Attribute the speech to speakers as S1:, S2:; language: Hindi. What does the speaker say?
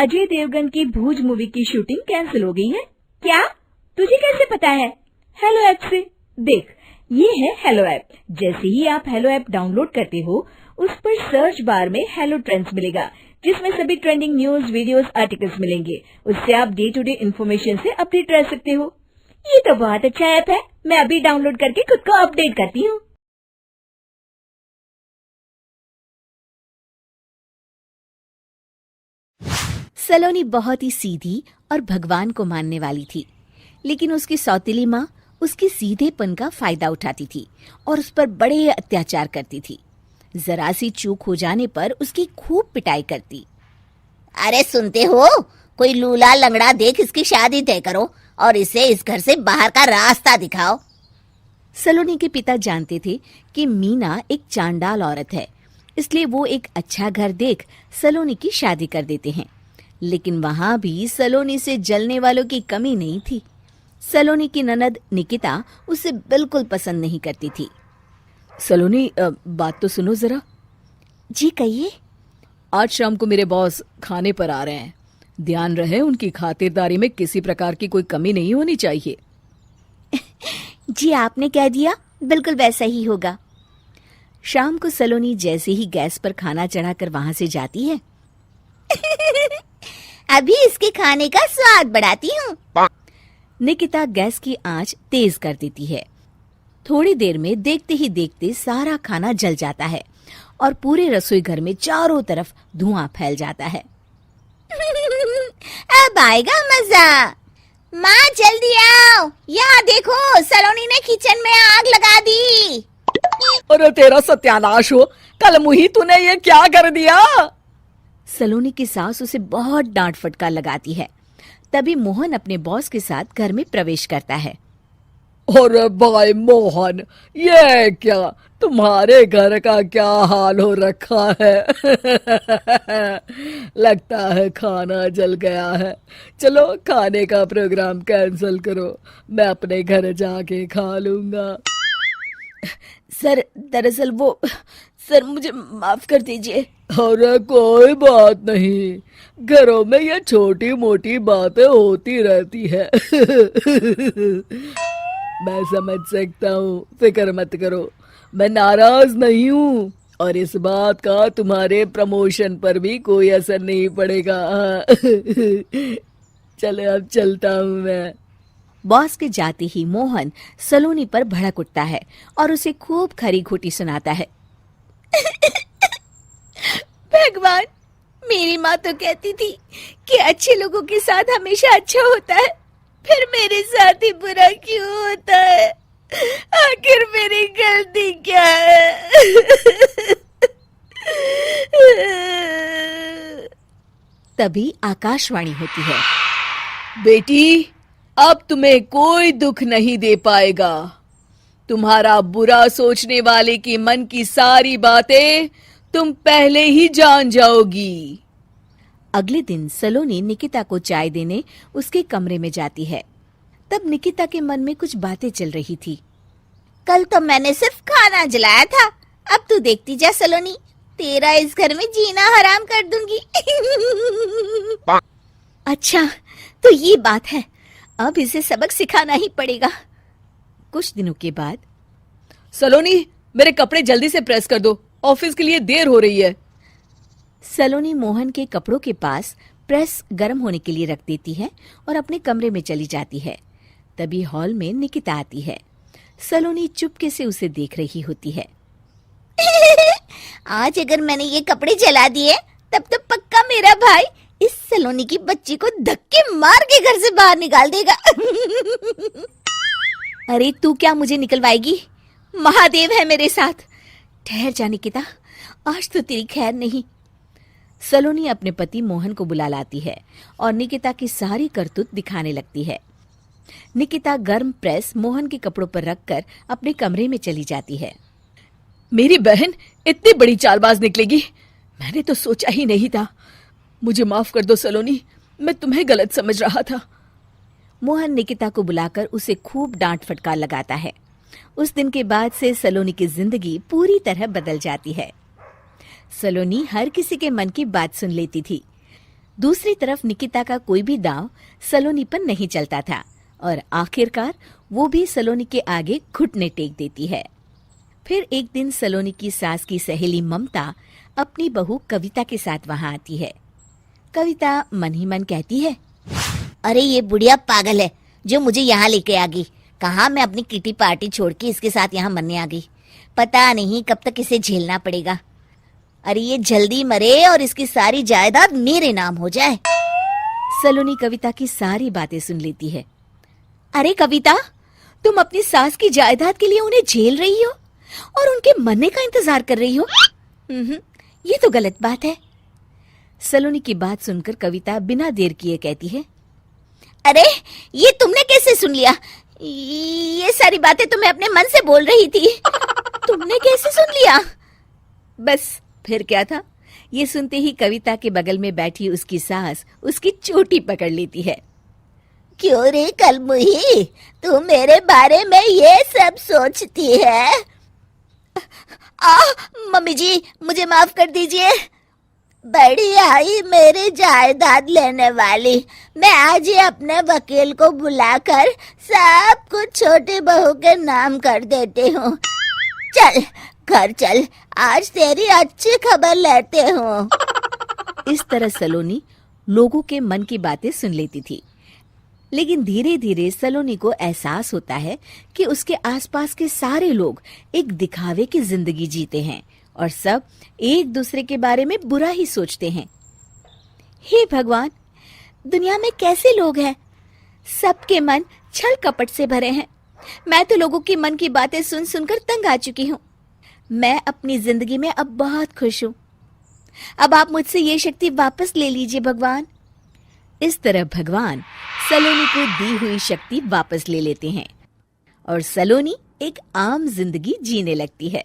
S1: अजय देवगन की भूज मूवी की शूटिंग कैंसिल हो गई है। क्या? तुझे कैसे पता है? हेलो ऐप से देख, ये है हेलो ऐप। जैसे ही आप हेलो ऐप डाउनलोड करते हो, उस पर सर्च बार में हेलो ट्रेंड्स मिलेगा, जिसमें सभी ट्रेंडिंग न्यूज, वीडियोस, आर्टिकल्स मिलेंगे। उससे आप डे टू डे इन्फॉर्मेशन से अपडेट रह सकते हो। ये तो बहुत अच्छा ऐप है। मैं अभी डाउनलोड करके खुद को अपडेट करती हूँ।
S2: सलोनी बहुत ही सीधी और भगवान को मानने वाली थी, लेकिन उसकी सौतेली माँ उसके सीधेपन का फायदा उठाती थी और उस पर बड़े अत्याचार करती थी। जरा सी चूक हो जाने पर उसकी खूब पिटाई करती।
S3: अरे सुनते हो, कोई लूला लंगड़ा देख इसकी शादी तय करो और इसे इस घर से बाहर का रास्ता दिखाओ।
S2: सलोनी के पिता जानते थे कि मीना एक चांडाल औरत है, इसलिए वो एक अच्छा घर देख सलोनी की शादी कर देते हैं। लेकिन वहां भी सलोनी से जलने वालों की कमी नहीं थी। सलोनी की ननद निकिता उसे बिल्कुल पसंद नहीं करती थी।
S4: सलोनी, बात तो सुनो जरा।
S2: जी कहिए।
S4: आज शाम को मेरे बॉस खाने पर आ रहे हैं। ध्यान रहे उनकी खातिरदारी में किसी प्रकार की कोई कमी नहीं होनी चाहिए।
S2: जी आपने कह दिया, बिल्कुल वैसा ही होगा। शाम को सलोनी जैसे ही गैस पर खाना चढ़ाकर वहां से जाती है,
S3: अभी इसके खाने का स्वाद बढ़ाती हूँ।
S2: निकिता गैस की आंच तेज कर देती है। थोड़ी देर में देखते ही देखते सारा खाना जल जाता है और पूरे रसोई घर में चारों तरफ धुआं फैल जाता है।
S3: अब आएगा मजा। माँ जल्दी आओ, यहाँ देखो सलोनी ने किचन में आग लगा दी।
S4: अरे तेरा सत्यानाश हो, कल मुही तूने ये क्या कर दिया?
S2: सलोनी की सास उसे बहुत डांट फटकार लगाती है। तभी मोहन अपने बॉस के साथ घर में प्रवेश करता है।
S4: अरे भाई मोहन, ये क्या तुम्हारे घर का क्या हाल हो रखा है? लगता है खाना जल गया है। चलो खाने का प्रोग्राम कैंसिल करो, मैं अपने घर जाके खा लूंगा।
S2: सर, दरअसल सर मुझे माफ कर दीजिए।
S4: अरे कोई बात नहीं, घरों में ये छोटी मोटी बातें होती रहती है। मैं समझ सकता हूँ, फिक्र मत करो, मैं नाराज नहीं हूँ और इस बात का तुम्हारे प्रमोशन पर भी कोई असर नहीं पड़ेगा। चलो अब चलता हूँ मैं।
S2: बॉस के जाते ही मोहन सलोनी पर भड़क उठता है और उसे खूब खरी खोटी सुनाता है। भगवान, मेरी माँ तो कहती थी कि अच्छे लोगों के साथ हमेशा अच्छा होता है, फिर मेरे साथ ही बुरा क्यों होता है? आखिर मेरी गलती क्या है? तभी आकाशवाणी होती है।
S4: बेटी, अब तुम्हें कोई दुख नहीं दे पाएगा। तुम्हारा बुरा सोचने वाले के मन की सारी बातें तुम पहले ही जान जाओगी।
S2: अगले दिन सलोनी निकिता को चाय देने उसके कमरे में जाती है। तब निकिता के मन में कुछ बातें चल रही थी।
S3: कल तो मैंने सिर्फ खाना जलाया था, अब तू देखती जा सलोनी, तेरा इस घर में जीना हराम कर दूंगी।
S2: अच्छा, तो ये बात है, अब इसे सबक सिखाना ही पड़ेगा। कुछ दिनों के बाद,
S4: सलोनी, मेरे कपड़े जल्दी से प्रेस कर दो, ऑफिस के लिए देर हो रही है।
S2: सलोनी मोहन के कपड़ों के पास प्रेस गर्म होने के लिए रख देती है और अपने कमरे में चली जाती है। तभी हॉल में निकिता आती है। सलोनी चुपके से उसे देख रही होती है।
S3: आज अगर मैंने ये कपड़े जला दिए, तब तो पक्का मेरा भाई इस सलोनी की बच्ची को धक्के मार के घर से बाहर निकाल देगा।
S2: अरे तू क्या मुझे निकलवाएगी? महादेव है मेरे साथ। ठहर जा निकिता, आज तो तेरी खैर नहीं। सलोनी अपने पति मोहन को बुला लाती है और निकिता की सारी करतूत दिखाने लगती है। निकिता गर्म प्रेस मोहन के कपड़ों पर रखकर अपने कमरे में चली जाती है।
S4: मेरी बहन इतनी बड़ी चालबाज निकलेगी, मैंने तो सोचा ही नहीं था। मुझे माफ कर दो सलोनी, मैं तुम्हें गलत समझ रहा था।
S2: मोहन निकिता को बुलाकर उसे खूब डांट फटकार लगाता है। उस दिन के बाद से सलोनी की जिंदगी पूरी तरह बदल जाती है। सलोनी हर किसी के मन की बात सुन लेती थी। दूसरी तरफ निकिता का कोई भी दांव सलोनी पर नहीं चलता था और आखिरकार वो भी सलोनी के आगे घुटने टेक देती है। फिर एक दिन सलोनी की सास की सहेली ममता अपनी बहू कविता के साथ वहां आती है। कविता मन ही मन कहती है,
S3: अरे ये बुढ़िया पागल है जो मुझे यहाँ लेके आ गई। कहाँ मैं अपनी किटी पार्टी छोड़ के इसके साथ यहाँ मरने आ गई। पता नहीं कब तक इसे झेलना पड़ेगा। अरे ये जल्दी मरे और इसकी सारी जायदाद मेरे नाम हो जाए।
S2: सलोनी कविता की सारी बातें सुन लेती है। अरे कविता, तुम अपनी सास की जायदाद के लिए उन्हें झेल रही हो और उनके मरने का इंतजार कर रही हो। ये तो गलत बात है। सलोनी की बात सुनकर कविता बिना देर किए कहती है,
S3: अरे ये तुमने कैसे सुन लिया? ये सारी बातें तो मैं अपने मन से बोल रही थी।
S2: तुमने कैसे सुन लिया? बस फिर क्या था, ये सुनते ही कविता के बगल में बैठी उसकी सास उसकी चोटी पकड़ लेती है।
S3: क्यों रे कलमुही, तू मेरे बारे में ये सब सोचती है? मम्मी जी मुझे माफ कर दीजिए। बड़ी आई मेरी जायदाद लेने वाली। मैं आज ही अपने वकील को बुलाकर सब कुछ छोटी बहू के नाम कर देती हूँ। चल घर चल, आज तेरी अच्छी खबर लेते हूँ।
S2: इस तरह सलोनी लोगों के मन की बातें सुन लेती थी, लेकिन धीरे धीरे सलोनी को एहसास होता है कि उसके आसपास के सारे लोग एक दिखावे की जिंदगी जीते हैं और सब एक दूसरे के बारे में बुरा ही सोचते हैं। हे भगवान, दुनिया में कैसे लोग हैं? सबके मन छल कपट से भरे हैं। मैं तो लोगों के मन की बातें सुन सुनकर तंग आ चुकी हूँ। मैं अपनी जिंदगी में अब बहुत खुश हूँ। अब आप मुझसे ये शक्ति वापस ले लीजिए भगवान। इस तरह भगवान सलोनी को दी हुई शक्ति वापस ले लेते हैं और सलोनी एक आम जिंदगी जीने लगती है।